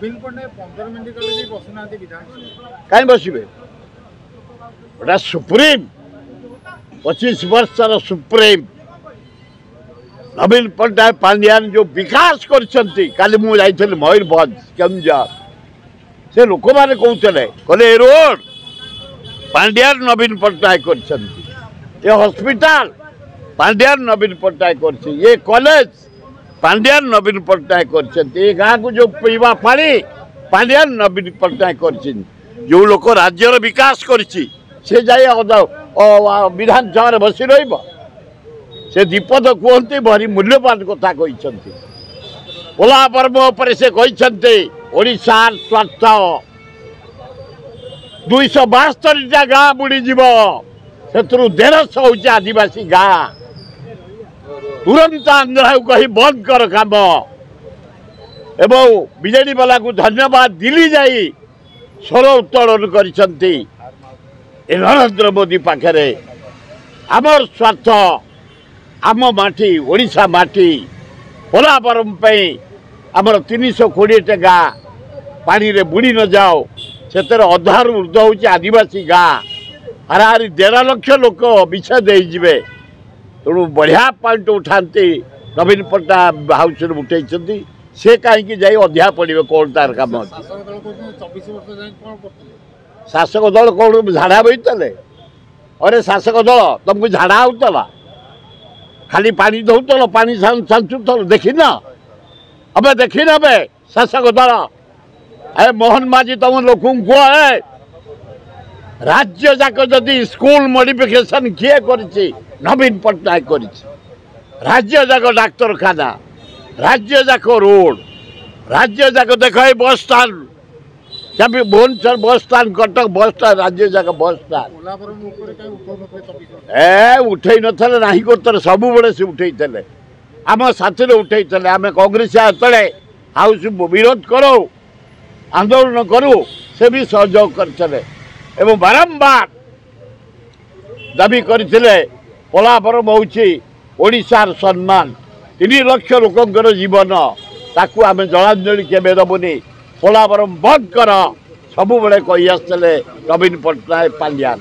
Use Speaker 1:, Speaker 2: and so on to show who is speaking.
Speaker 1: नवीन Patnaik 15 minute कले बसुना विधानसभा
Speaker 2: कहीं बसवे गोटा सुप्रीम 25 वर्षर सुप्रीम नवीन पट्टनायक पांड्यान जो विकास कर मयूरभंज केन्दुझर से लोक मैंने कहते रोड पांड्यान नवीन पट्टनायक कर हॉस्पिटल पांड्यान नवीन पट्टनायक कर ये कॉलेज पांड्यान नवीन पट्टनायक कर गाँ को जो पीवा पानी पांड्यान नवीन पट्टनायक कर जो लोक राज्यर विकास कर विधानसभा बसी रही से दीपद कहते भारी मूल्यवान कथा कहते पोला पर्व पर से कहते ओडिशार स्वार्थ 272 गाँ बुड़ीज से 150 हूँ आदिवासी गाँ तुरंत आंध्र को कही बंद कर काम एवं बीजेडी वाला को धन्यवाद दिल्ली जाई स्वर उत्तोलन कर नरेंद्र मोदी पाखे आमर स्वार्थ आम माटी ओडिशा माटी पोलापरम आमर 320 गाँ पानी रे बुड़ी न जाओ से अधार ऊर्ध हूँ आदिवासी गाँ हाराहारी 1.5 लाख लोक विच्छेद हो तेणु बढ़िया पॉइंट उठाते नवीन पट्टनायक हाउस उठे से कहीं जाई अध्या पड़े कौन तार कम शासक दल कौन झाड़ा बोते अरे शासक दल तुमको झाड़ा होता खाली पानी दौल पानी छांचुल देखी न अब देखी न शासक दल अरे मोहन माझी तुम लोक कह राज्य जाक जदि स्कूल मॉडिफिकेशन किए कर नवीन पट्टनायक कर राज्य जाक डाक्तरखाना राज्य जाक रोड राज्य जाक देख बस स्टाण्ड भुवनेश्वर बस स्टाण्ड कटक बस स्टाण्ड राज्य जाक बस स्टाण्ड उठे ना कर सब बड़े से उठे आम साथी उठे आम कांग्रेस ये हाउस विरोध करो आंदोलन करूँ से भी सहयोग करते एवं बारंबार दाबी करते पोलापरम होशार सम्मान 3 लाख लोकंर जीवन ताकू आम जलांजलि केवे दबुनि पोलापरम बंद कर सब बड़े कही आसते नवीन पट्टनायक पांड्यान।